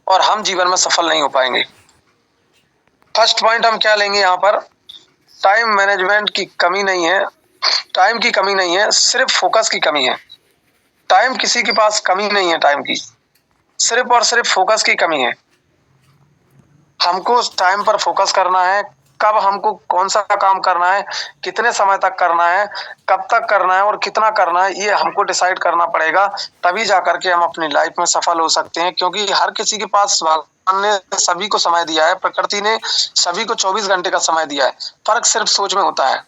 और हम जीवन में सफल नहीं हो पाएंगे। फर्स्ट पॉइंट हम क्या लेंगे यहाँ पर, टाइम मैनेजमेंट की कमी नहीं है, टाइम की कमी नहीं है, सिर्फ फोकस की कमी है। टाइम किसी के पास कमी नहीं है, टाइम की सिर्फ और सिर्फ फोकस की कमी है। हमको टाइम पर फोकस करना है, कब हमको कौन सा काम करना है, कितने समय तक करना है, कब तक करना है और कितना करना है, ये हमको डिसाइड करना पड़ेगा। तभी जाकर के हम अपनी लाइफ में सफल हो सकते हैं, क्योंकि हर किसी के पास भगवान ने सभी को समय दिया है, प्रकृति ने सभी को 24 घंटे का समय दिया है। फर्क सिर्फ सोच में होता है।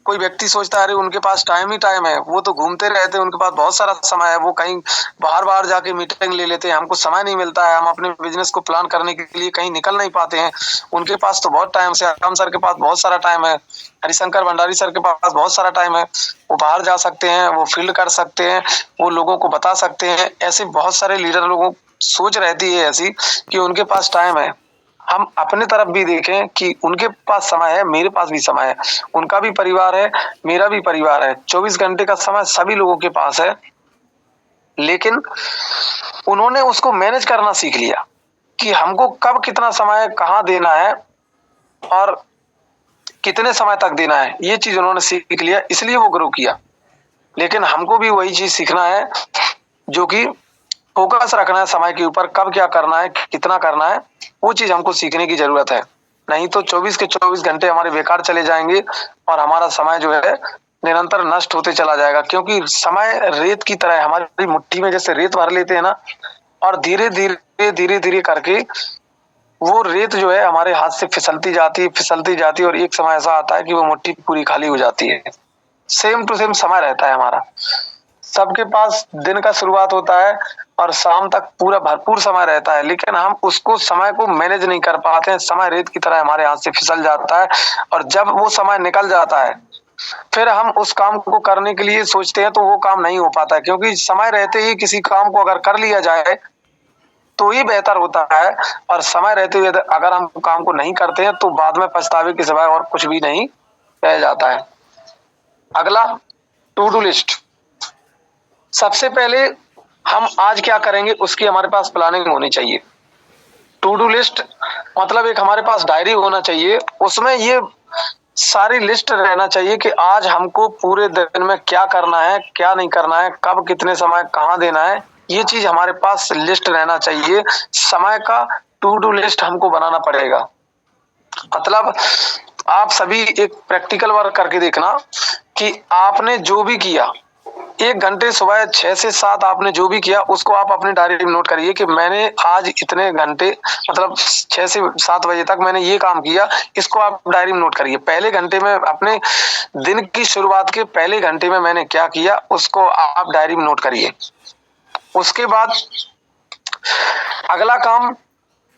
कोई व्यक्ति सोचता है अरे उनके पास टाइम ही टाइम है, वो तो घूमते रहते हैं, उनके पास बहुत सारा समय है, वो कहीं बाहर बाहर जाके मीटिंग ले लेते हैं, हमको समय नहीं मिलता है, हम अपने बिजनेस को प्लान करने के लिए कहीं निकल नहीं पाते हैं। उनके पास तो बहुत टाइम है, राम सर के पास बहुत सारा टाइम है, हरिशंकर भंडारी सर के पास बहुत सारा टाइम है, वो बाहर जा सकते हैं, वो फील्ड कर सकते हैं, वो लोगों को बता सकते हैं। ऐसे बहुत सारे लीडर लोगों सोच रहती है ऐसी कि उनके पास टाइम है। हम अपने तरफ भी देखें कि उनके पास समय है, मेरे पास भी समय है, उनका भी परिवार है, मेरा भी परिवार है, 24 घंटे का समय सभी लोगों के पास है। लेकिन उन्होंने उसको मैनेज करना सीख लिया कि हमको कब कितना समय कहाँ देना है और कितने समय तक देना है, ये चीज उन्होंने सीख लिया, इसलिए वो ग्रो किया। लेकिन हमको भी वही चीज सीखना है, जो कि फोकस रखना है समय के ऊपर, कब क्या करना है, कितना करना है, वो चीज हमको सीखने की जरूरत है। नहीं तो 24 के 24 घंटे हमारे बेकार चले जाएंगे और हमारा समय जो है निरंतर नष्ट होते चला जाएगा। क्योंकि समय रेत की तरह है, हमारी मुट्ठी में जैसे रेत भर लेते हैं ना, और धीरे धीरे करके वो रेत जो है हमारे हाथ से फिसलती जाती है और एक समय ऐसा आता है कि वो मुट्ठी पूरी खाली हो जाती है। सेम टू सेम समय रहता है हमारा। सबके पास दिन का शुरुआत होता है और शाम तक पूरा भरपूर समय रहता है, लेकिन हम उसको समय को मैनेज नहीं कर पाते हैं। समय रेत की तरह हमारे हाथ से फिसल जाता है और जब वो समय निकल जाता है फिर हम उस काम को करने के लिए सोचते हैं तो वो काम नहीं हो पाता है। क्योंकि समय रहते ही किसी काम को अगर कर लिया जाए तो ही बेहतर होता है, और समय रहते हुए अगर हम काम को नहीं करते हैं तो बाद में पछतावे के सिवाय और कुछ भी नहीं रह जाता है। अगला, टू डू लिस्ट। सबसे पहले हम आज क्या करेंगे उसकी हमारे पास प्लानिंग होनी चाहिए। टू डू लिस्ट मतलब एक हमारे पास डायरी होना चाहिए, उसमें ये सारी लिस्ट रहना चाहिए कि आज हमको पूरे दिन में क्या करना है, क्या नहीं करना है, कब कितने समय कहाँ देना है, ये चीज हमारे पास लिस्ट रहना चाहिए। समय का टू डू लिस्ट हमको बनाना पड़ेगा। मतलब आप सभी एक प्रैक्टिकल वर्क करके देखना कि आपने जो भी किया, 1 घंटे सुबह 6 से 7 आपने जो भी किया उसको आप अपनी डायरी में नोट करिए कि मैंने आज इतने घंटे, मतलब 6 से 7 बजे तक मैंने ये काम किया, इसको आप डायरी में नोट करिए। पहले घंटे में, अपने दिन की शुरुआत के पहले घंटे में मैंने क्या किया उसको आप डायरी में नोट करिए। उसके बाद अगला काम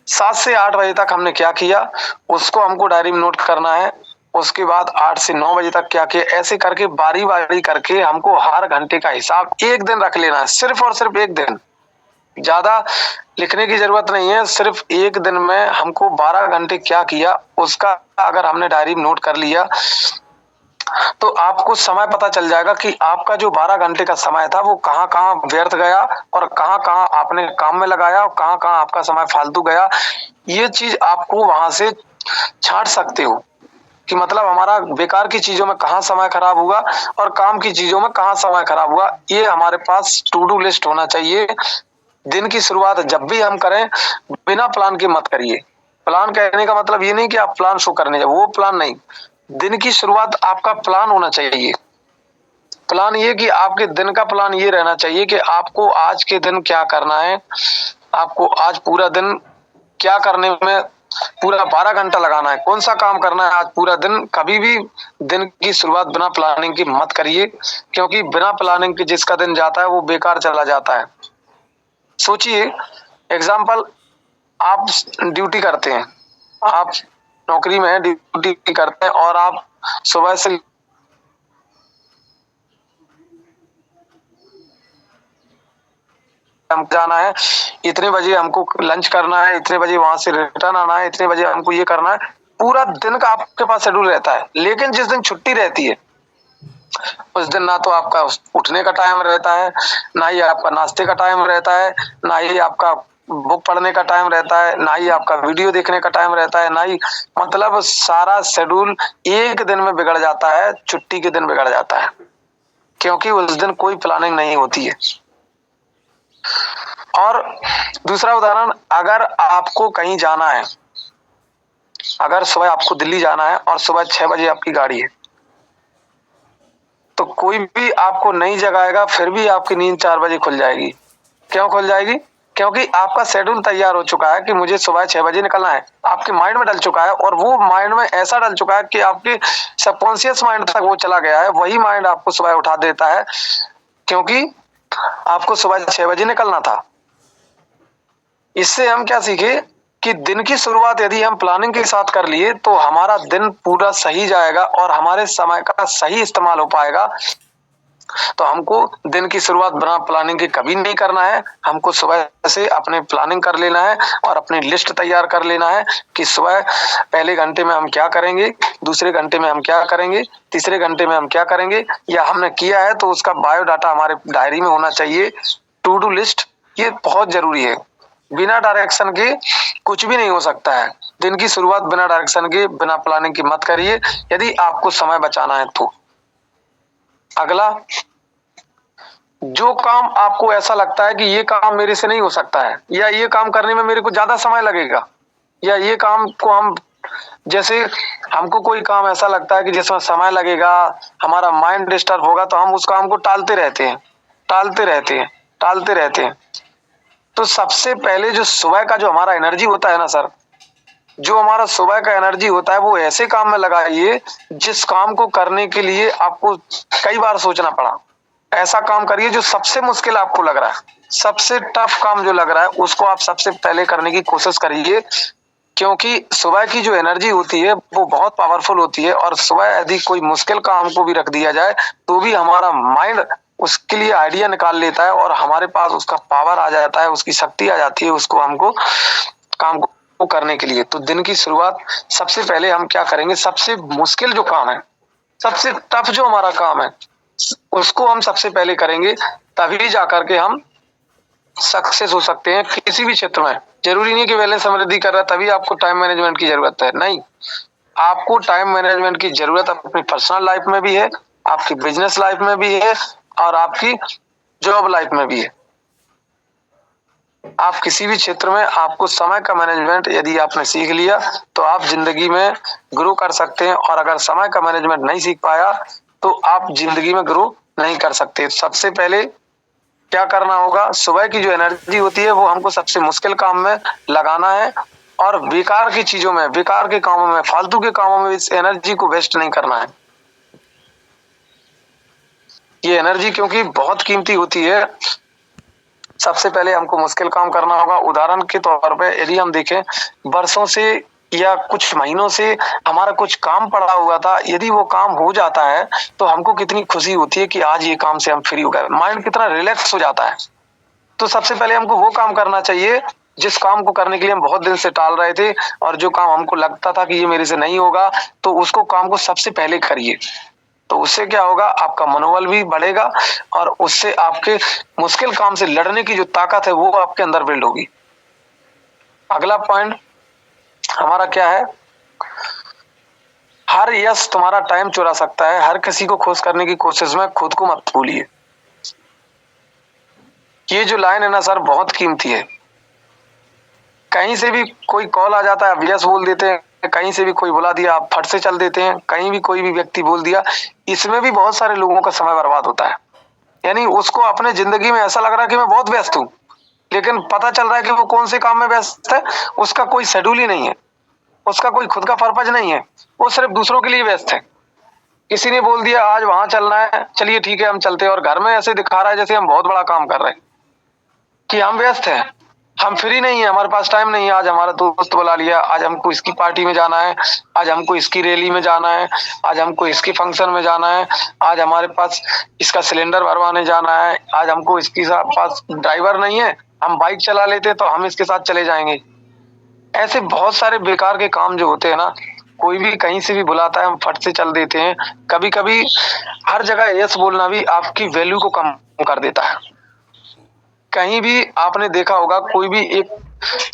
7 से 8 बजे तक हमने क्या किया उसको हमको डायरी में नोट करना है। उसके बाद 8 से 9 बजे तक क्या किया, ऐसे करके बारी बारी करके हमको हर घंटे का हिसाब एक दिन रख लेना है, सिर्फ और सिर्फ एक दिन। ज्यादा लिखने की जरूरत नहीं है, सिर्फ एक दिन में हमको 12 घंटे क्या किया उसका अगर हमने डायरी में नोट कर लिया तो आपको समय पता चल जाएगा कि आपका जो 12 घंटे का समय था वो कहाँ कहाँ व्यर्थ गया और कहाँ कहाँ आपने काम में लगाया और कहाँ कहाँ आपका समय फालतू गया। ये चीज आपको वहां से छांट सकते हो कि मतलब हमारा बेकार की चीजों में कहाँ समय खराब हुआ और काम की चीजों में कहाँ समय खराब हुआ। ये हमारे पास टू डू लिस्ट होना चाहिए। दिन की शुरुआत जब भी हम करें बिना प्लान के मत करिए। प्लान कहने का मतलब ये नहीं कि आप प्लान शो करने जाए, वो प्लान नहीं। दिन की शुरुआत आपका प्लान होना चाहिए। प्लान ये कि आपके दिन का प्लान ये रहना चाहिए कि आपको आज के दिन क्या करना है, आपको आज पूरा दिन क्या करने में पूरा 12 घंटा लगाना है, कौन सा काम करना है आज पूरा दिन। कभी भी दिन की शुरुआत बिना प्लानिंग की मत करिए, क्योंकि बिना प्लानिंग के जिसका दिन जाता है वो बेकार चला जाता है। सोचिए, एग्जाम्पल, आप ड्यूटी करते हैं, आप नौकरी में ड्यूटी करते हैं और आप सुबह से हमको जाना है, इतने बजे हमको लंच करना है, इतने बजे वहां से रिटर्न आना है, इतने बजे हमको ये करना है, पूरा दिन का आपके पास शेड्यूल रहता है। लेकिन जिस दिन छुट्टी रहती है उस दिन ना तो आपका उठने का टाइम रहता है, ना ही आपका नाश्ते का टाइम रहता है, ना ही आपका बुक पढ़ने का टाइम रहता है, ना ही आपका वीडियो देखने का टाइम रहता है, ना ही मतलब सारा शेड्यूल एक दिन में बिगड़ जाता है, छुट्टी के दिन बिगड़ जाता है, क्योंकि उस दिन कोई प्लानिंग नहीं होती है। और दूसरा उदाहरण, अगर आपको कहीं जाना है, अगर सुबह आपको दिल्ली जाना है और सुबह 6 बजे आपकी गाड़ी है, तो कोई भी आपको नहीं जगाएगा, फिर भी आपकी नींद 4 बजे खुल जाएगी। क्यों खुल जाएगी? क्योंकि आपका शेड्यूल तैयार हो चुका है कि मुझे सुबह 6 बजे निकलना है, आपके माइंड में डल चुका है, और वो माइंड में ऐसा डल चुका है कि आपके सबकॉन्शियस माइंड तक वो चला गया है, वही माइंड आपको सुबह उठा देता है, क्योंकि आपको सुबह 6 बजे निकलना था। इससे हम क्या सीखे कि दिन की शुरुआत यदि हम प्लानिंग के साथ कर लिए तो हमारा दिन पूरा सही जाएगा और हमारे समय का सही इस्तेमाल हो पाएगा। तो हमको दिन की शुरुआत बिना प्लानिंग के कभी नहीं करना है। हमको सुबह से अपने प्लानिंग कर लेना है और अपनी लिस्ट तैयार कर लेना है कि सुबह पहले घंटे में हम क्या करेंगे, दूसरे घंटे में हम क्या करेंगे, तीसरे घंटे में हम क्या करेंगे, या हमने किया है तो उसका बायोडाटा हमारे डायरी में होना चाहिए। टू डू लिस्ट ये बहुत जरूरी है। बिना डायरेक्शन के कुछ भी नहीं हो सकता है। दिन की शुरुआत बिना डायरेक्शन के, बिना प्लानिंग के मत करिए यदि आपको समय बचाना है तो। अगला, जो काम आपको ऐसा लगता है कि ये काम मेरे से नहीं हो सकता है, या ये काम करने में मेरे को ज्यादा समय लगेगा, या ये काम को हम, जैसे हमको कोई काम ऐसा लगता है कि जिसमें समय लगेगा, हमारा माइंड डिस्टर्ब होगा, तो हम उस काम को टालते रहते हैं, टालते रहते हैं, टालते रहते हैं। तो सबसे पहले जो सुबह का जो हमारा एनर्जी होता है ना सर, जो हमारा सुबह का एनर्जी होता है वो ऐसे काम में लगाइए जिस काम को करने के लिए आपको कई बार सोचना पड़ा। ऐसा काम करिए जो सबसे मुश्किल आपको लग रहा है, सबसे टफ काम जो लग रहा है उसको आप सबसे पहले करने की कोशिश करिए, क्योंकि सुबह की जो एनर्जी होती है वो बहुत पावरफुल होती है। और सुबह यदि कोई मुश्किल काम को भी रख दिया जाए तो भी हमारा माइंड उसके लिए आइडिया निकाल लेता है और हमारे पास उसका पावर आ जाता है, उसकी शक्ति आ जाती है उसको हमको काम को करने के लिए। तो दिन की शुरुआत सबसे पहले हम क्या करेंगे, सबसे मुश्किल जो काम है, सबसे टफ जो हमारा काम है उसको हम सबसे पहले करेंगे, तभी जाकर के हम सक्सेस हो सकते हैं किसी भी क्षेत्र में। जरूरी नहीं कि पहले समृद्धि कर रहा है तभी आपको टाइम मैनेजमेंट की जरूरत है, नहीं। आपको टाइम मैनेजमेंट की जरूरत अपनी पर्सनल लाइफ में भी है, आपकी बिजनेस लाइफ में भी है, और आपकी जॉब लाइफ में भी है। आप किसी भी क्षेत्र में आपको समय का मैनेजमेंट यदि आपने सीख लिया तो आप जिंदगी में ग्रो कर सकते हैं, और अगर समय का मैनेजमेंट नहीं सीख पाया तो आप जिंदगी में ग्रो नहीं कर सकते। सबसे पहले क्या करना होगा, सुबह की जो एनर्जी होती है वो हमको सबसे मुश्किल काम में लगाना है, और बेकार की चीजों में, बेकार के कामों में, फालतू के कामों में इस एनर्जी को वेस्ट नहीं करना है। ये एनर्जी क्योंकि बहुत कीमती होती है। सबसे पहले हमको मुश्किल काम करना होगा। उदाहरण के तौर पे यदि हम देखें, वर्षों से या कुछ महीनों से हमारा कुछ काम पड़ा हुआ था, यदि वो काम हो जाता है तो हमको कितनी खुशी होती है कि आज ये काम से हम फ्री हो गए, माइंड कितना रिलैक्स हो जाता है। तो सबसे पहले हमको वो काम करना चाहिए जिस काम को करने के लिए हम बहुत दिन से टाल रहे थे, और जो काम हमको लगता था कि ये मेरे से नहीं होगा, तो उसको काम को सबसे पहले करिए। तो उससे क्या होगा, आपका मनोबल भी बढ़ेगा और उससे आपके मुश्किल काम से लड़ने की जो ताकत है वो आपके अंदर बिल्ड होगी। अगला पॉइंट हमारा क्या है, हर यश तुम्हारा टाइम चुरा सकता है, हर किसी को खुश करने की कोशिश में खुद को मत भूलिए। ये जो लाइन है ना सर, बहुत कीमती है। कहीं से भी कोई कॉल आ जाता है, आप यस बोल देते हैं, कहीं से भी कोई बुला दिया आप फट से चल देते हैं, कहीं भी कोई भी व्यक्ति बोल दिया, इसमें भी बहुत सारे लोगों का समय बर्बाद होता है। यानी उसको अपने जिंदगी में ऐसा लग रहा है कि मैं बहुत व्यस्त हूँ, लेकिन पता चल रहा है कि वो कौन से काम में व्यस्त है, उसका कोई शेड्यूल ही नहीं है, उसका कोई खुद का पर्पज नहीं है, वो सिर्फ दूसरों के लिए व्यस्त है। किसी ने बोल दिया आज वहां चलना है, चलिए ठीक है हम चलते हैं, और घर में ऐसे दिखा रहा है जैसे हम बहुत बड़ा काम कर रहे हैं, कि हम व्यस्त हैं, हम फ्री नहीं है, हमारे पास टाइम नहीं है। आज हमारा दोस्त बुला लिया, आज हमको इसकी पार्टी में जाना है, आज हमको इसकी रैली में जाना है, आज हमको इसके फंक्शन में जाना है, आज हमारे पास इसका सिलेंडर भरवाने जाना है, आज हमको इसके पास ड्राइवर नहीं है, हम बाइक चला लेते तो हम इसके साथ चले जाएंगे। ऐसे बहुत सारे बेकार के काम जो होते हैं ना, कोई भी कहीं से भी बुलाता है हम फट से चल देते हैं। कभी कभी हर जगह यस बोलना भी आपकी वैल्यू को कम कर देता है। कहीं भी आपने देखा होगा कोई भी एक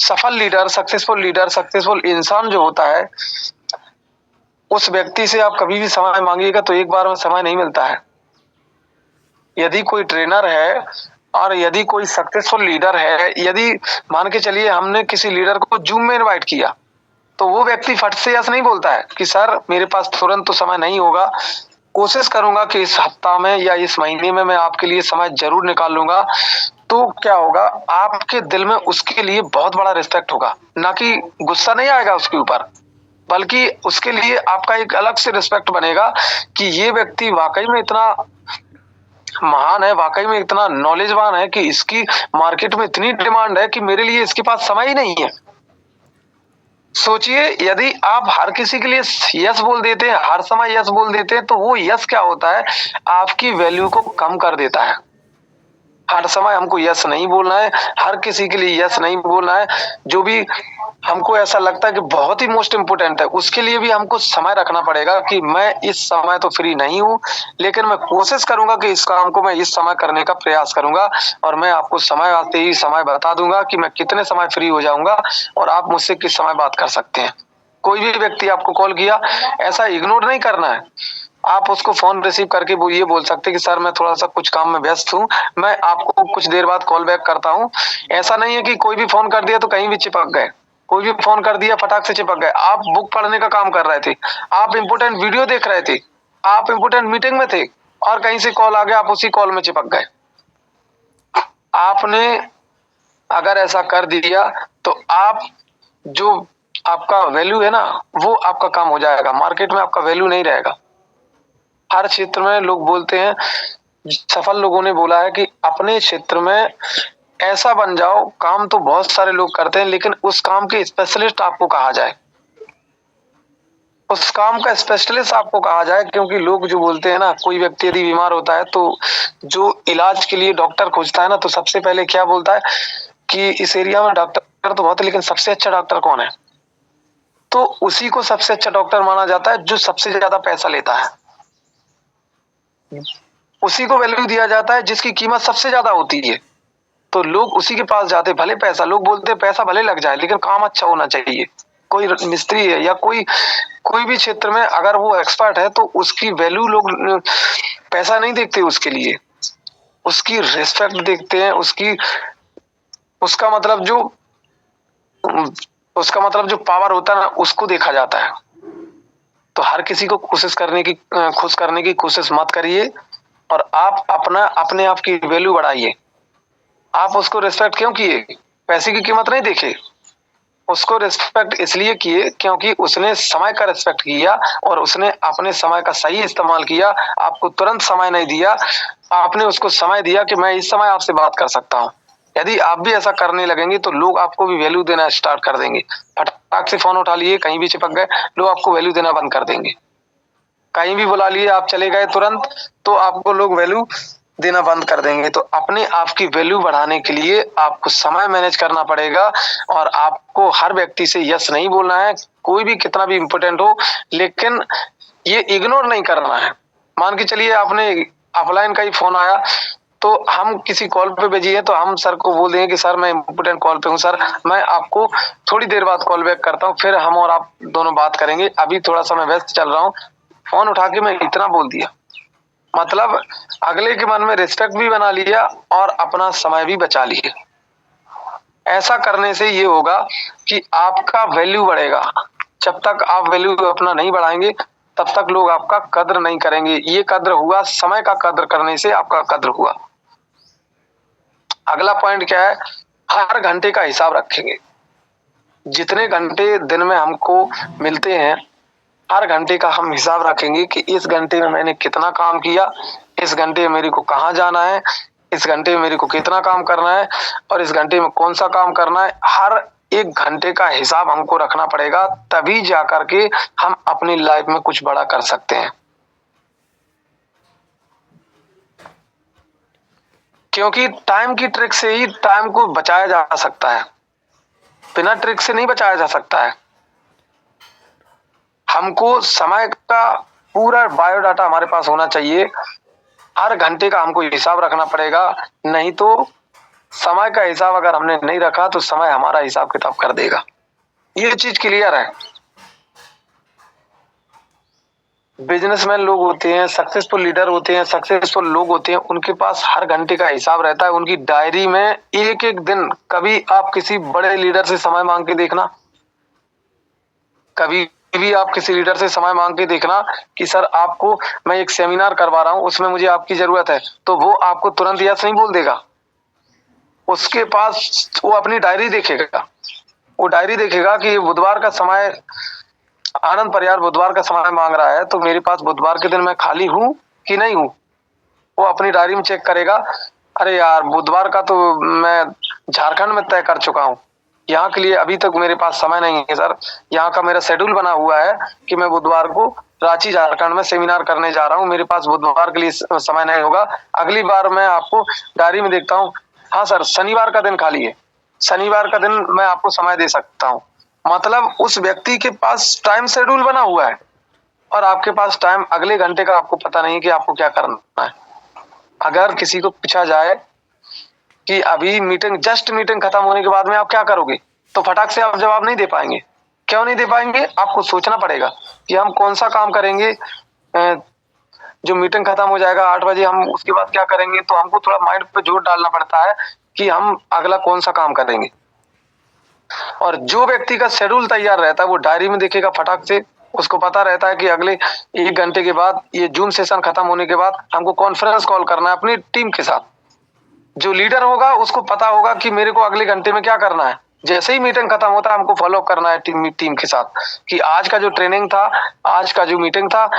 सफल लीडर, सक्सेसफुल इंसान जो होता है, उस व्यक्ति से आप कभी भी समय मांगिएगा तो एक बार में समय नहीं मिलता है। यदि कोई ट्रेनर है और यदि कोई सक्सेसफुल लीडर है, यदि मान के चलिए हमने किसी लीडर को जूम में इनवाइट किया, तो वो व्यक्ति फट से यस नहीं बोलता है कि सर मेरे पास तुरंत तो समय नहीं होगा, कोशिश करूंगा कि इस हफ्ता में या इस महीने में मैं आपके लिए समय जरूर निकाल लूंगा। तो क्या होगा, आपके दिल में उसके लिए बहुत बड़ा रिस्पेक्ट होगा, ना कि गुस्सा नहीं आएगा उसके ऊपर, बल्कि उसके लिए आपका एक अलग से रिस्पेक्ट बनेगा कि ये व्यक्ति वाकई में इतना महान है, वाकई में इतना नॉलेजवान है कि इसकी मार्केट में इतनी डिमांड है कि मेरे लिए इसके पास समय ही नहीं है। सोचिए, यदि आप हर किसी के लिए यस बोल देते हैं, हर समय यस बोल देते हैं, तो वो यस क्या होता है, आपकी वैल्यू को कम कर देता है। हर समय हमको यस नहीं बोलना है, हर किसी के लिए यस नहीं बोलना है। जो भी हमको ऐसा लगता है कि बहुत ही मोस्ट इम्पोर्टेंट है, उसके लिए भी हमको समय रखना पड़ेगा कि मैं इस समय तो फ्री नहीं हूं, लेकिन मैं कोशिश करूंगा कि इस काम को मैं इस समय करने का प्रयास करूंगा, और मैं आपको समय आते ही समय बता दूंगा कि मैं कितने समय फ्री हो जाऊंगा और आप मुझसे किस समय बात कर सकते हैं। कोई भी व्यक्ति आपको कॉल किया, ऐसा इग्नोर नहीं करना है। आप उसको फोन रिसीव करके वो ये बोल सकते हैं कि सर मैं थोड़ा सा कुछ काम में व्यस्त हूँ, मैं आपको कुछ देर बाद कॉल बैक करता हूँ। ऐसा नहीं है कि कोई भी फोन कर दिया तो कहीं भी चिपक गए, कोई भी फोन कर दिया फटाक से चिपक गए। आप बुक पढ़ने का काम कर रहे थे, आप इम्पोर्टेंट वीडियो देख रहे थे, आप इम्पोर्टेंट मीटिंग में थे और कहीं से कॉल आ गया, आप उसी कॉल में चिपक गए। आपने अगर ऐसा कर दिया तो आप जो आपका वैल्यू है ना, वो आपका काम हो जाएगा, मार्केट में आपका वैल्यू नहीं रहेगा। हर क्षेत्र में लोग बोलते हैं, सफल लोगों ने बोला है कि अपने क्षेत्र में ऐसा बन जाओ, काम तो बहुत सारे लोग करते हैं लेकिन उस काम के स्पेशलिस्ट आपको कहा जाए, उस काम का स्पेशलिस्ट आपको कहा जाए। क्योंकि लोग जो बोलते हैं ना, कोई व्यक्ति यदि बीमार होता है तो जो इलाज के लिए डॉक्टर खोजता है ना, तो सबसे पहले क्या बोलता है कि इस एरिया में डॉक्टर तो बहुत है लेकिन सबसे अच्छा डॉक्टर कौन है, तो उसी को सबसे अच्छा डॉक्टर माना जाता है जो सबसे ज्यादा पैसा लेता है। उसी को वैल्यू दिया जाता है जिसकी कीमत सबसे ज्यादा होती है, तो लोग उसी के पास जाते। भले पैसा, लोग बोलते हैं पैसा भले लग जाए लेकिन काम अच्छा होना चाहिए। कोई मिस्त्री है या कोई कोई भी क्षेत्र में अगर वो एक्सपर्ट है तो उसकी वैल्यू लोग पैसा नहीं देखते, उसके लिए उसकी रिस्पेक्ट देखते हैं, उसका मतलब जो उसका मतलब जो पावर होता है ना, उसको देखा जाता है। तो हर किसी को खुश करने की कोशिश मत करिए, और आप अपने आप की वैल्यू बढ़ाइए। आप उसको रिस्पेक्ट क्यों किए, पैसे की कीमत नहीं देखे, उसको रिस्पेक्ट इसलिए किए क्योंकि उसने समय का रिस्पेक्ट किया और उसने अपने समय का सही इस्तेमाल किया। आपको तुरंत समय नहीं दिया, आपने उसको समय दिया कि मैं इस समय आपसे बात कर सकता हूँ। यदि आप भी ऐसा करने लगेंगे तो लोग आपको भी वैल्यू देना स्टार्ट कर देंगे। फटाक से फोन उठा लिए, कहीं भी चिपक गए, लोग आपको वैल्यू देना बंद कर देंगे। कहीं भी बुला लिए, आप चले गए तुरंत, तो आपको लोग वैल्यू देना बंद कर देंगे। तो अपने आप की वैल्यू बढ़ाने के लिए आपको समय मैनेज करना पड़ेगा, और आपको हर व्यक्ति से यस नहीं बोलना है, कोई भी कितना भी इंपॉर्टेंट हो, लेकिन ये इग्नोर नहीं करना है। मान के चलिए आपने ऑफलाइन का ही फोन आया, तो हम किसी कॉल पे बिजी हैं तो हम सर को बोल देंगे कि सर मैं इंपॉर्टेंट कॉल पे हूँ, सर मैं आपको थोड़ी देर बाद कॉल बैक करता हूँ, फिर हम और आप दोनों बात करेंगे, अभी थोड़ा सा मैं व्यस्त चल रहा हूँ। फोन उठा के मैं इतना बोल दिया, मतलब अगले के मन में रिस्पेक्ट भी बना लिया और अपना समय भी बचा लिया। ऐसा करने से ये होगा कि आपका वैल्यू बढ़ेगा। जब तक आप वैल्यू अपना नहीं बढ़ाएंगे तब तक लोग आपका कद्र नहीं करेंगे। ये कद्र हुआ, समय का कद्र करने से आपका कद्र हुआ। अगला पॉइंट क्या है, हर घंटे का हिसाब रखेंगे। जितने घंटे दिन में हमको मिलते हैं, हर घंटे का हम हिसाब रखेंगे कि इस घंटे में मैंने कितना काम किया, इस घंटे में मेरे को कहाँ जाना है, इस घंटे में मेरे को कितना काम करना है और इस घंटे में कौन सा काम करना है। हर एक घंटे का हिसाब हमको रखना पड़ेगा, तभी जाकर के हम अपनी लाइफ में कुछ बड़ा कर सकते हैं। क्योंकि टाइम की ट्रिक से ही टाइम को बचाया जा सकता है, बिना ट्रिक से नहीं बचाया जा सकता है। हमको समय का पूरा बायोडाटा हमारे पास होना चाहिए, हर घंटे का हमको हिसाब रखना पड़ेगा, नहीं तो समय का हिसाब अगर हमने नहीं रखा तो समय हमारा हिसाब किताब कर देगा। ये चीज क्लियर है। बिजनेसमैन लोग होते हैं, सक्सेसफुल लीडर होते हैं, सक्सेसफुल लोग होते हैं, उनके पास हर घंटे का हिसाब रहता है। उनकी डायरी में एक एक दिन, कभी आप किसी बड़े लीडर से समय मांग के देखना, कभी भी आप किसी लीडर से समय मांग के देखना कि सर आपको मैं एक सेमिनार करवा रहा हूं, उसमें मुझे आपकी जरूरत है, तो वो आपको तुरंत यस नहीं बोल देगा। उसके पास वो अपनी डायरी देखेगा, वो डायरी देखेगा कि बुधवार का समय, आनंद परियार बुधवार का समय मांग रहा है, तो मेरे पास बुधवार के दिन मैं खाली हूं कि नहीं हूं। वो अपनी डायरी में चेक करेगा, अरे यार बुधवार का तो मैं झारखंड में तय कर चुका हूं, यहाँ के लिए अभी तक मेरे पास समय नहीं है सर। यहाँ का मेरा शेड्यूल बना हुआ है कि मैं बुधवार को रांची झारखंड में सेमिनार करने जा रहा हूँ, मेरे पास बुधवार के लिए समय नहीं होगा। अगली बार मैं आपको डायरी में देखता हूँ, हाँ सर शनिवार का दिन खाली है, शनिवार का दिन मैं आपको समय दे सकता हूँ। मतलब उस व्यक्ति के पास टाइम शेड्यूल बना हुआ है और आपके पास टाइम अगले घंटे का आपको पता नहीं कि आपको क्या करना है। अगर किसी को पूछा जाए कि अभी मीटिंग खत्म होने के बाद में आप क्या करोगे, तो फटाक से आप जवाब नहीं दे पाएंगे। क्यों नहीं दे पाएंगे? आपको सोचना पड़ेगा कि हम कौन सा काम करेंगे। जो मीटिंग खत्म हो जाएगा 8 बजे, हम उसके बाद क्या करेंगे, तो हमको थोड़ा माइंड पे जोर डालना पड़ता है कि हम अगला कौन सा काम करेंगे। और जो व्यक्ति का शेड्यूल तैयार रहता है वो डायरी में देखेगा फटाक से, उसको पता रहता है कि अगले 1 घंटे के बाद, ये जूम सेशन खत्म होने के बाद हमको कॉन्फ्रेंस कॉल करना है अपनी टीम के साथ। जो लीडर होगा उसको पता होगा कि मेरे को अगले घंटे में क्या करना है। जैसे ही मीटिंग खत्म होता है हमको फॉलो करना है टीम के साथ कि आज का जो ट्रेनिंग था, आज का जो मीटिंग था,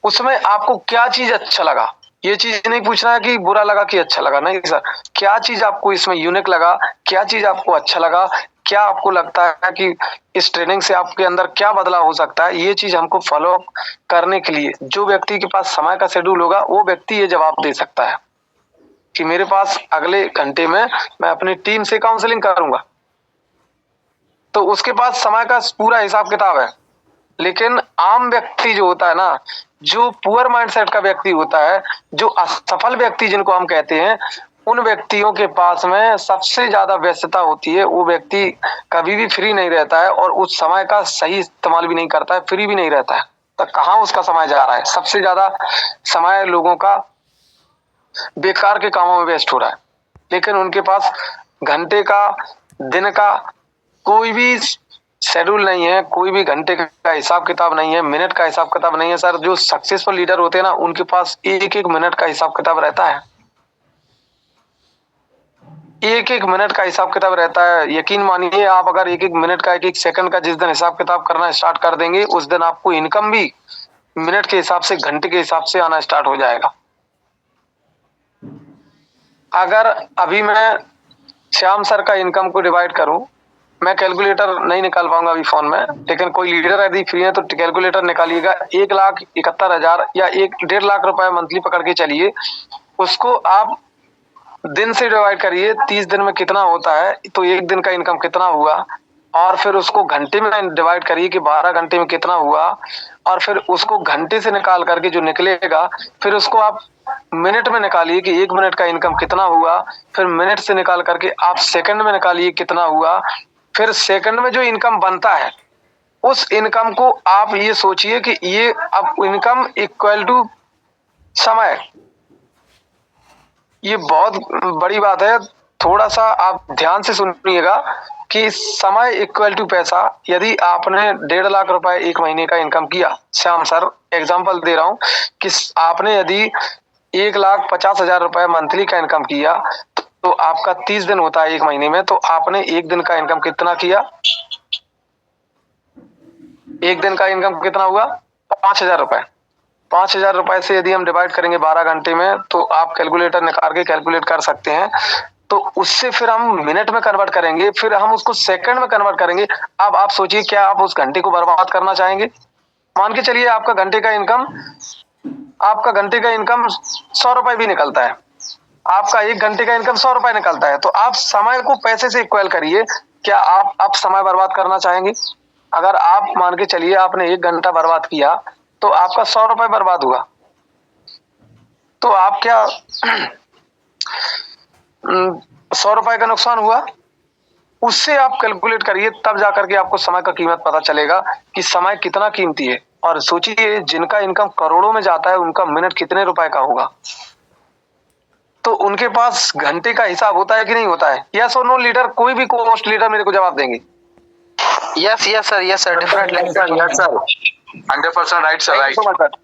उसमें आपको क्या चीज अच्छा लगा। ये चीज नहीं पूछना है कि बुरा लगा कि अच्छा लगा, नहीं सर, क्या चीज आपको इसमें यूनिक लगा, क्या चीज आपको अच्छा लगा, क्या आपको लगता है कि इस ट्रेनिंग से आपके अंदर क्या बदलाव हो सकता है। ये चीज हमको फॉलो करने के लिए जो व्यक्ति के पास समय का शेड्यूल होगा वो व्यक्ति ये जवाब दे सकता है कि मेरे पास अगले घंटे में मैं अपनी टीम से काउंसलिंग करूंगा, तो उसके पास समय का पूरा हिसाब किताब है। लेकिन आम व्यक्ति जो होता है ना, जो पुअर माइंडसेट का व्यक्ति होता है, जो असफल व्यक्ति जिनको हम कहते हैं, उन व्यक्तियों के पास में सबसे ज्यादा व्यस्तता होती है। वो व्यक्ति कभी भी फ्री नहीं रहता है और उस समय का सही इस्तेमाल भी नहीं करता है, फ्री भी नहीं रहता है। तो कहाँ उसका समय जा रहा है? सबसे ज्यादा समय लोगों का बेकार के कामों में वेस्ट हो रहा है। लेकिन उनके पास घंटे का, दिन का कोई भी शेड्यूल नहीं है, कोई भी घंटे का हिसाब किताब नहीं है, मिनट का हिसाब किताब नहीं है सर। जो सक्सेसफुल लीडर होते हैं ना, उनके पास एक एक मिनट का हिसाब किताब रहता है, एक एक मिनट का हिसाब किताब रहता है। यकीन मानिए, आप अगर एक एक मिनट का, एक एक सेकंड का जिस दिन हिसाब किताब करना स्टार्ट कर देंगे, उस दिन आपको इनकम भी मिनट के हिसाब से, घंटे के हिसाब से आना स्टार्ट हो जाएगा। अगर अभी मैं श्याम सर का इनकम को डिवाइड करूं, मैं कैलकुलेटर नहीं निकाल पाऊंगा अभी फोन में, लेकिन कोई लीडर यदि फ्री है तो कैलकुलेटर निकालिएगा। 1,71,000 या 1.5 लाख रुपए मंथली पकड़ के चलिए, उसको आप दिन से डिवाइड करिए, 30 दिन में कितना होता है, तो एक दिन का इनकम कितना हुआ। और फिर उसको घंटे में डिवाइड करिए कि 12 घंटे में कितना हुआ, और फिर उसको घंटे से निकाल करके जो निकलेगा, फिर उसको आप मिनट में निकालिए कि 1 मिनट का इनकम कितना हुआ। फिर मिनट से निकाल करके आप सेकंड में निकालिए कितना हुआ। फिर सेकंड में जो इनकम बनता है, उस इनकम को आप ये सोचिए कि ये अब इनकम इक्वल टू समय। ये बहुत बड़ी बात है, थोड़ा सा आप ध्यान से सुनिएगा कि समय इक्वल टू पैसा। यदि आपने 1.5 लाख रुपए एक महीने का इनकम किया, श्याम सर एग्जांपल दे रहा हूं कि आपने यदि 1,50,000 रुपए मंथली का इनकम किया, तो आपका 30 दिन होता है एक महीने में, तो आपने एक दिन का इनकम कितना किया? एक दिन का इनकम कितना हुआ? 5,000 रुपए। 5,000 रुपए से यदि हम डिवाइड करेंगे 12 घंटे में, तो आप कैलकुलेटर निकाल के कैलकुलेट कर सकते हैं। तो उससे फिर हम मिनट में कन्वर्ट करेंगे, फिर हम उसको सेकंड में कन्वर्ट करेंगे। अब आप सोचिए, क्या आप उस घंटे को बर्बाद करना चाहेंगे? मान के चलिए आपका घंटे का इनकम 100 रुपए भी निकलता है, आपका एक घंटे का इनकम 100 रुपए निकलता है, तो आप समय को पैसे से इक्वल करिए। क्या आप समय बर्बाद करना चाहेंगे? अगर आप मान के चलिए आपने 1 घंटा बर्बाद किया, तो आपका 100 रुपए बर्बाद हुआ। तो आप क्या 100 रुपए का नुकसान हुआ, उससे आप कैलकुलेट करिए, तब जाकर के आपको समय का कीमत पता चलेगा कि समय कितना कीमती है। और सोचिए जिनका इनकम करोड़ों में जाता है उनका मिनट कितने रुपए का होगा। तो उनके पास घंटे का हिसाब होता है कि नहीं होता है? यस और नो लीडर, कोई भी कोस्ट लीडर मेरे को जवाब देंगे। Yes sir definitely. Yes sir, 100% right sir, right.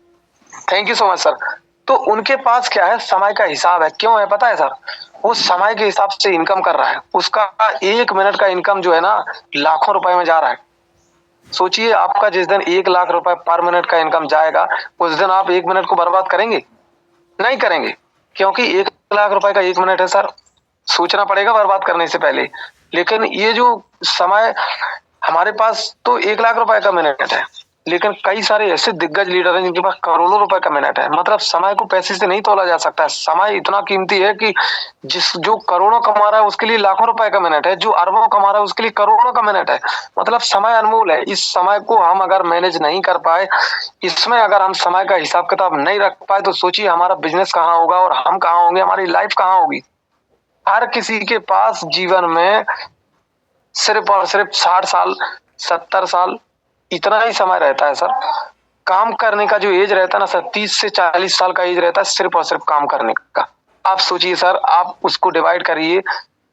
Thank you so much sir. तो उनके पास क्या है, समय का हिसाब है। क्यों है पता है सर? वो समय के हिसाब से इनकम कर रहा है, उसका 1 मिनट का इनकम जो है ना लाखों रुपए में जा रहा है। सोचिए आपका जिस दिन 1 लाख रुपए पर मिनट का इनकम जाएगा, उस दिन आप 1 मिनट को बर्बाद करेंगे? नहीं करेंगे, क्योंकि 1 लाख रुपए का 1 मिनट है सर। सोचना पड़ेगा बर्बाद करने से पहले। लेकिन ये जो समय हमारे पास तो 1 लाख रुपए का मिनट है, लेकिन कई सारे ऐसे दिग्गज लीडर हैं जिनके पास करोड़ों रुपए का मिनट है। मतलब समय को पैसे से नहीं तोला जा सकता है। समय इतना कीमती है कि जो करोड़ों कमा रहा है उसके लिए लाखों रुपए का मिनट है, जो अरबों कमा रहा है उसके लिए करोड़ों का मिनट है। मतलब समय अनमोल है। इस समय को हम अगर मैनेज नहीं कर पाए, इसमें अगर हम समय का हिसाब किताब नहीं रख पाए, तो सोचिए हमारा बिजनेस कहाँ होगा और हम कहाँ होंगे, हमारी लाइफ कहाँ होगी। हर किसी के पास जीवन में सिर्फ और सिर्फ 60 साल, 70 साल इतना ही समय रहता है सर। काम करने का जो एज रहता है ना सर, 30 से 40 साल का एज रहता है सिर्फ और सिर्फ काम करने का। आप सोचिए सर, आप उसको डिवाइड करिए,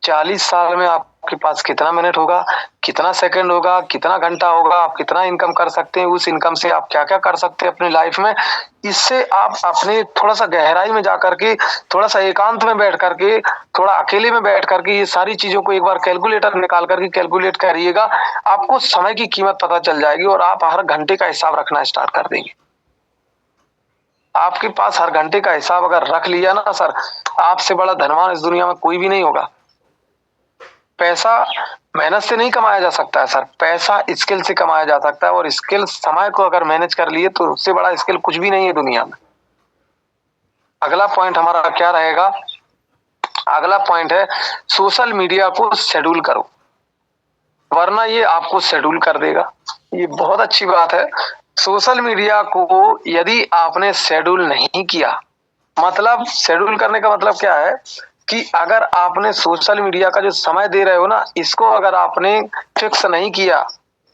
40 साल में आपके पास कितना मिनट होगा, कितना सेकंड होगा, कितना घंटा होगा, आप कितना इनकम कर सकते हैं, उस इनकम से आप क्या क्या कर सकते हैं अपनी लाइफ में। इससे आप अपने थोड़ा सा गहराई में जाकर के, थोड़ा सा एकांत में बैठ करके, थोड़ा अकेले में बैठ करके ये सारी चीजों को एक बार कैलकुलेटर निकाल करके कैलकुलेट करिएगा। आपको समय की कीमत पता चल जाएगी और आप हर घंटे का हिसाब रखना स्टार्ट कर देंगे। आपके पास हर घंटे का हिसाब अगर रख लिया ना सर, आपसे बड़ा धनवान इस दुनिया में कोई भी नहीं होगा। पैसा मेहनत से नहीं कमाया जा सकता है सर, पैसा स्किल से कमाया जा सकता है। और स्किल समय को अगर मैनेज कर लिए तो उससे बड़ा स्किल कुछ भी नहीं है दुनिया में। अगला पॉइंट हमारा क्या रहेगा? अगला पॉइंट है सोशल मीडिया को शेड्यूल करो, वरना ये आपको शेड्यूल कर देगा। ये बहुत अच्छी बात है। सोशल मीडिया को यदि आपने शेड्यूल नहीं किया, मतलब शेड्यूल करने का मतलब क्या है कि अगर आपने सोशल मीडिया का जो समय दे रहे हो ना, इसको अगर आपने फिक्स नहीं किया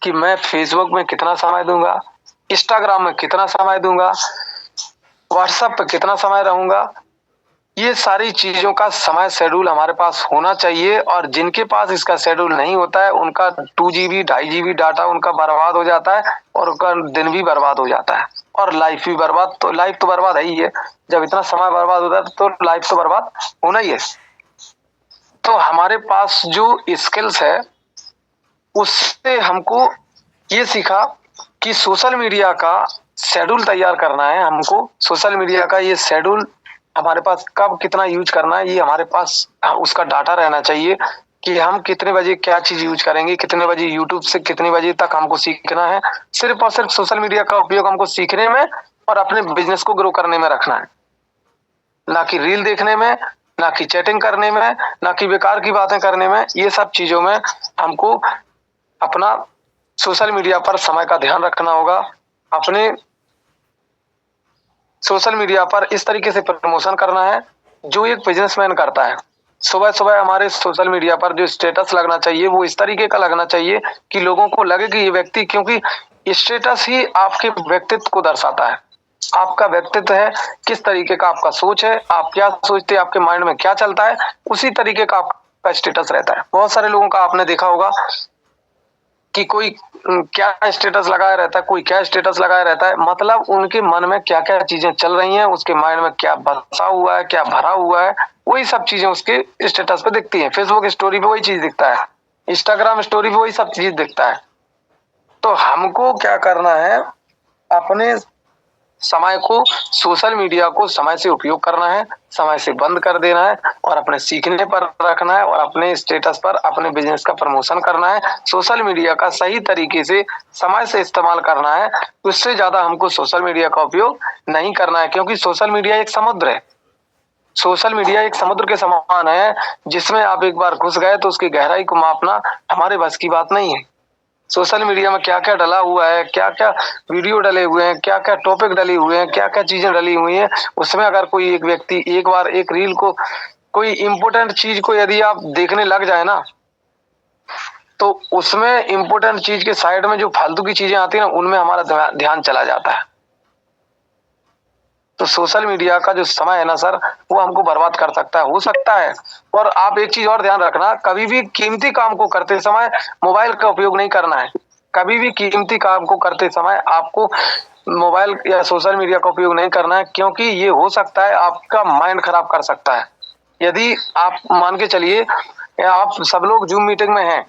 कि मैं फेसबुक में कितना समय दूंगा, इंस्टाग्राम में कितना समय दूंगा, व्हाट्सएप पे कितना समय रहूंगा, ये सारी चीजों का समय शेड्यूल हमारे पास होना चाहिए। और जिनके पास इसका शेड्यूल नहीं होता है उनका 2 GB 2.5 GB डाटा उनका बर्बाद हो जाता है और उनका दिन भी बर्बाद हो जाता है और लाइफ भी बर्बाद। तो लाइफ तो बर्बाद है ही है, जब इतना समय बर्बाद होता है तो लाइफ तो बर्बाद होना ही है। तो हमारे पास जो स्किल्स है उससे हमको ये सीखा कि सोशल मीडिया का शेड्यूल तैयार करना है हमको। सोशल मीडिया का ये शेड्यूल हमारे पास कब कितना यूज करना है, ये हमारे पास उसका डाटा रहना चाहिए कि हम कितने बजे क्या चीज यूज करेंगे, कितने बजे यूट्यूब से कितने बजे तक हमको सीखना है। सिर्फ और सिर्फ सोशल मीडिया का उपयोग हमको सीखने में और अपने बिजनेस को ग्रो करने में रखना है, ना कि रील देखने में, ना कि चैटिंग करने में, ना कि बेकार की बातें करने में। ये सब चीजों में हमको अपना सोशल मीडिया पर समय का ध्यान रखना होगा। अपने सोशल मीडिया पर इस तरीके से प्रमोशन करना है जो एक बिजनेसमैन करता है। सुबह सुबह हमारे सोशल मीडिया पर जो स्टेटस लगना चाहिए वो इस तरीके का लगना चाहिए कि लोगों को लगे कि ये व्यक्ति, क्योंकि स्टेटस ही आपके व्यक्तित्व को दर्शाता है। आपका व्यक्तित्व है, किस तरीके का आपका सोच है, आप क्या सोचते हैं, आपके माइंड में क्या चलता है, उसी तरीके का आपका स्टेटस रहता है। बहुत सारे लोगों का आपने देखा होगा कि कोई क्या स्टेटस लगाया रहता है, कोई क्या स्टेटस लगाया रहता है, मतलब उनके मन में क्या क्या चीजें चल रही हैं, उसके माइंड में क्या बसा हुआ है, क्या भरा हुआ है, वही सब चीजें उसके स्टेटस पे दिखती हैं। फेसबुक स्टोरी पे वही चीज दिखता है, इंस्टाग्राम स्टोरी पे वही सब चीज दिखता है। तो हमको क्या करना है, अपने समय को, सोशल मीडिया को समय से उपयोग करना है, समय से बंद कर देना है और अपने सीखने पर रखना है और अपने स्टेटस पर अपने बिजनेस का प्रमोशन करना है। सोशल मीडिया का सही तरीके से समय से इस्तेमाल करना है। उससे ज्यादा हमको सोशल मीडिया का उपयोग नहीं करना है, क्योंकि सोशल मीडिया एक समुद्र है। सोशल मीडिया एक समुद्र के समान है, जिसमें आप एक बार घुस गए तो उसकी गहराई को मापना हमारे बस की बात नहीं है। सोशल मीडिया में क्या क्या डला हुआ है, क्या क्या वीडियो डले हुए हैं, क्या क्या टॉपिक डले हुए हैं, क्या क्या चीजें डली हुई हैं, उसमें अगर कोई एक व्यक्ति एक बार एक रील को कोई इम्पोर्टेंट चीज को यदि आप देखने लग जाए ना, तो उसमें इम्पोर्टेंट चीज के साइड में जो फालतू की चीजें आती है ना, उनमें हमारा ध्यान चला जाता है। तो सोशल मीडिया का जो समय है ना सर, वो हमको बर्बाद कर सकता है, हो सकता है। और आप एक चीज और ध्यान रखना, कभी भी कीमती काम को करते समय मोबाइल का उपयोग नहीं करना है। कभी भी कीमती काम को करते समय आपको मोबाइल या सोशल मीडिया का उपयोग नहीं करना है, क्योंकि ये हो सकता है आपका माइंड खराब कर सकता है। यदि आप मान के चलिए, आप सब लोग जूम मीटिंग में हैं,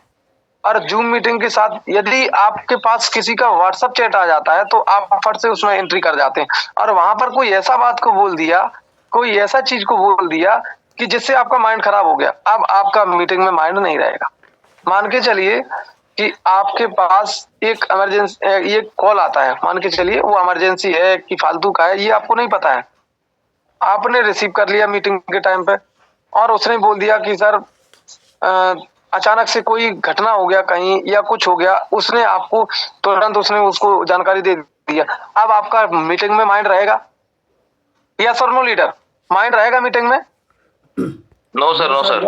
और जूम मीटिंग के साथ यदि आपके पास किसी का व्हाट्सएप चैट आ जाता है, तो आप फट से उसमें एंट्री कर जाते हैं, और वहां पर कोई ऐसा बात को बोल दिया, कोई ऐसा चीज को बोल दिया कि जिससे आपका माइंड खराब हो गया। अब आपका मीटिंग में माइंड नहीं रहेगा। मान के चलिए कि आपके पास एक इमरजेंसी, ये कॉल आता है, मान के चलिए वो इमरजेंसी है कि फालतू का है, ये आपको नहीं पता है। आपने रिसीव कर लिया मीटिंग के टाइम पे, और उसने बोल दिया कि सर अचानक से कोई घटना हो गया कहीं या कुछ हो गया, उसने आपको तुरंत उसने उसको जानकारी दे दिया। अब आपका मीटिंग में माइंड रहेगा? यस और नो लीडर, माइंड रहेगा मीटिंग में? नो सर, नो सर,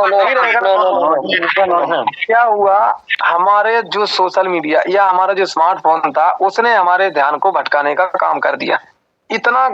नहीं रहेगा। क्या हुआ, हमारे जो सोशल मीडिया या हमारा जो स्मार्टफोन था, उसने हमारे ध्यान को भटकाने का काम कर दिया। इतना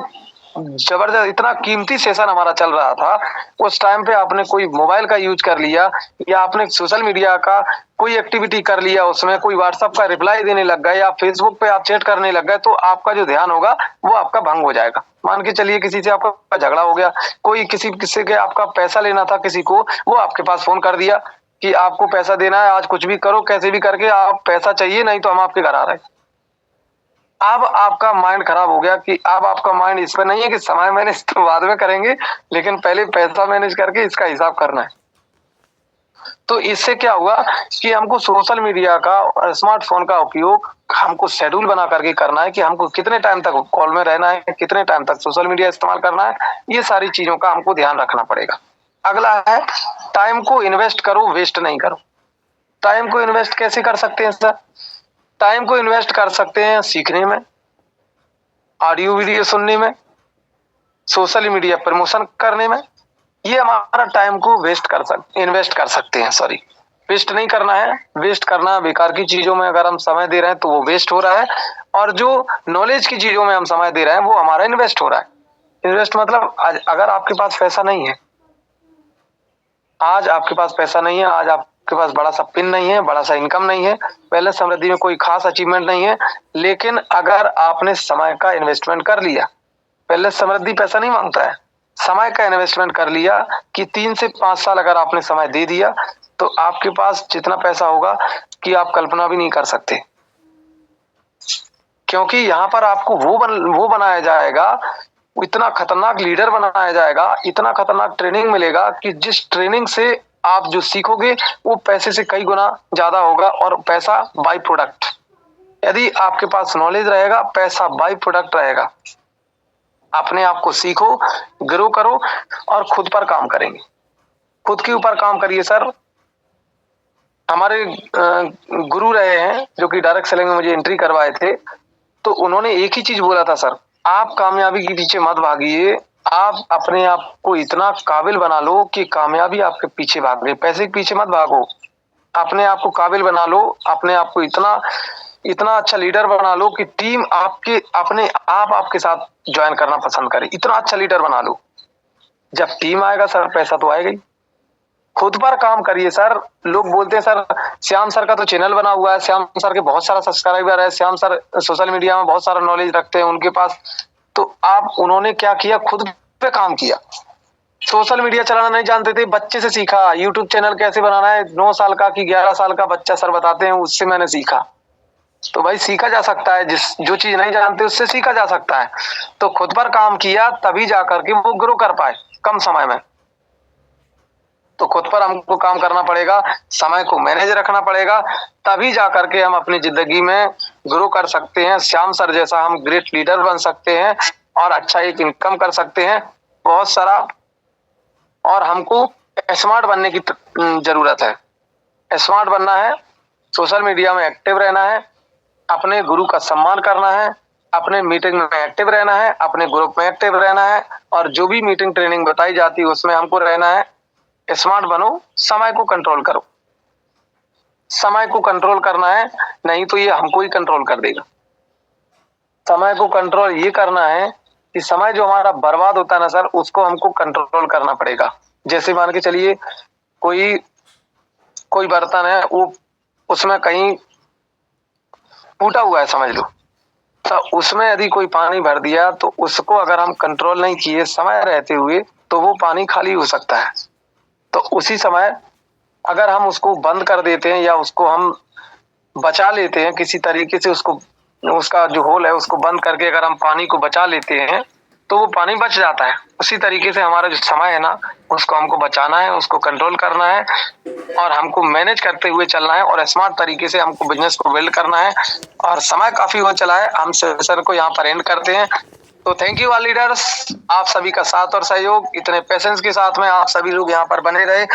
जबरदस्त, इतना कीमती सेशन हमारा चल रहा था, उस टाइम पे आपने कोई मोबाइल का यूज कर लिया, या आपने सोशल मीडिया का कोई एक्टिविटी कर लिया, उसमें कोई व्हाट्सएप का रिप्लाई देने लग गए या फेसबुक पे आप चैट करने लग गए, तो आपका जो ध्यान होगा वो आपका भंग हो जाएगा। मान के चलिए किसी से आपका झगड़ा हो गया, कोई किसी के आपका पैसा लेना था किसी को, वो आपके पास फोन कर दिया कि आपको पैसा देना है, आज कुछ भी करो, कैसे भी करके आप पैसा चाहिए, नहीं तो हम आपके घर आ रहे हैं। अब आपका माइंड खराब हो गया कि अब आपका माइंड इस पर नहीं है कि समय मैनेज तो बाद में करेंगे, लेकिन पहले पैसा मैनेज करके इसका हिसाब करना है। तो इससे क्या हुआ कि हमको सोशल मीडिया का और स्मार्टफोन का उपयोग हमको शेड्यूल बना करके करना है कि हमको कितने टाइम तक कॉल में रहना है, कितने टाइम तक सोशल मीडिया इस्तेमाल करना है, ये सारी चीजों का हमको ध्यान रखना पड़ेगा। अगला है, टाइम को इन्वेस्ट करो, वेस्ट नहीं करो। टाइम को इन्वेस्ट कैसे कर सकते हैं सर? टाइम को इन्वेस्ट कर सकते हैं सीखने में, ऑडियो वीडियो सुनने में, सोशल मीडिया प्रमोशन करने में। ये हमारा टाइम को इन्वेस्ट कर सकते हैं। सॉरी, वेस्ट नहीं करना है। वेस्ट करना बेकार की चीजों में अगर हम समय दे रहे हैं तो वो वेस्ट हो रहा है, और जो नॉलेज की चीजों में हम समय दे रहे हैं वो हमारा इन्वेस्ट हो रहा है। इन्वेस्ट मतलब अगर आपके पास पैसा नहीं है, आज आपके पास पैसा नहीं है, आज आपके पास बड़ा सा पिन नहीं है, बड़ा सा इनकम नहीं है, पहले समृद्धि में कोई खास अचीवमेंट नहीं है, लेकिन अगर आपने समय का इन्वेस्टमेंट कर लिया, पहले समृद्धि पैसा नहीं मांगता है, समय का इन्वेस्टमेंट कर लिया कि 3 से 5 साल अगर आपने समय दे दिया, तो आपके पास जितना पैसा होगा कि आप कल्पना भी नहीं कर सकते। क्योंकि यहाँ पर आपको वो बनाया जाएगा, इतना खतरनाक लीडर बनाया जाएगा, इतना खतरनाक ट्रेनिंग मिलेगा कि जिस ट्रेनिंग से आप जो सीखोगे वो पैसे से कई गुना ज्यादा होगा, और पैसा बाई प्रोडक्ट। यदि आपके पास नॉलेज रहेगा, पैसा बाई प्रोडक्ट रहेगा। अपने आप को सीखो, ग्रो करो, और खुद पर काम करेंगे। खुद के ऊपर काम करिए सर। हमारे गुरु रहे हैं जो कि डायरेक्ट सेलिंग में मुझे एंट्री करवाए थे, तो उन्होंने एक ही चीज बोला था सर, आप कामयाबी के पीछे मत भागिए, आप अपने आप को इतना काबिल बना लो कि कामयाबी आपके पीछे भागे, पैसे के पीछे मत भागो। अपने आप को काबिल बना लो, अपने आप को इतना इतना अच्छा लीडर बना लो कि टीम अपने आप आपके साथ ज्वाइन करना पसंद करे। इतना अच्छा लीडर बना लो, जब टीम आएगा सर पैसा तो आएगा ही। खुद पर काम करिए सर। लोग बोलते हैं सर श्याम सर का तो चैनल बना हुआ है, श्याम सर के बहुत सारा सब्सक्राइबर है, श्याम सर सोशल मीडिया में बहुत सारा नॉलेज रखते हैं उनके पास। तो उन्होंने क्या किया, खुद पे काम किया। सोशल मीडिया चलाना नहीं जानते थे, बच्चे से सीखा। यूट्यूब चैनल कैसे बनाना है 9 साल का कि 11 साल का बच्चा सर बताते हैं, उससे मैंने सीखा। तो भाई सीखा जा सकता है, जो चीज नहीं जानते उससे सीखा जा सकता है। तो खुद पर काम किया तभी जाकर के वो ग्रो कर पाए कम समय में। तो खुद पर हमको काम करना पड़ेगा, समय को मैनेज रखना पड़ेगा, तभी जाकर के हम अपनी जिंदगी में ग्रो कर सकते हैं। श्याम सर जैसा हम ग्रेट लीडर बन सकते हैं और अच्छा एक इनकम कर सकते हैं बहुत सारा। और हमको स्मार्ट बनने की जरूरत है। स्मार्ट बनना है, सोशल मीडिया में एक्टिव रहना है, अपने गुरु का सम्मान करना है, अपने मीटिंग में एक्टिव रहना है, अपने ग्रुप में एक्टिव रहना है और जो भी मीटिंग ट्रेनिंग बताई जाती है उसमें हमको रहना है। स्मार्ट बनो, समय को कंट्रोल करो। समय को कंट्रोल करना है, नहीं तो ये हमको ही कंट्रोल कर देगा। समय को कंट्रोल ये करना है कि समय जो हमारा बर्बाद होता है ना सर, उसको हमको कंट्रोल करना पड़ेगा। जैसे मान के चलिए कोई बर्तन है, वो उसमें कहीं टूटा हुआ है समझ लो, तो उसमें यदि कोई पानी भर दिया तो उसको अगर हम कंट्रोल नहीं किए समय रहते हुए तो वो पानी खाली हो सकता है। तो उसी समय अगर हम उसको बंद कर देते हैं या उसको हम बचा लेते हैं किसी तरीके से, उसका जो होल है उसको बंद करके अगर हम पानी को बचा लेते हैं तो वो पानी बच जाता है। उसी तरीके से हमारा जो समय है ना, उसको हमको बचाना है, उसको कंट्रोल करना है और हमको मैनेज करते हुए चलना है और स्मार्ट तरीके से हमको बिजनेस को बिल्ड करना है। और समय काफी हो चला है, हम सेशन को यहाँ पर एंड करते हैं। तो थैंक यू ऑल लीडर्स, आप सभी का साथ और सहयोग, इतने पेशेंस के साथ में आप सभी लोग यहाँ पर बने रहे।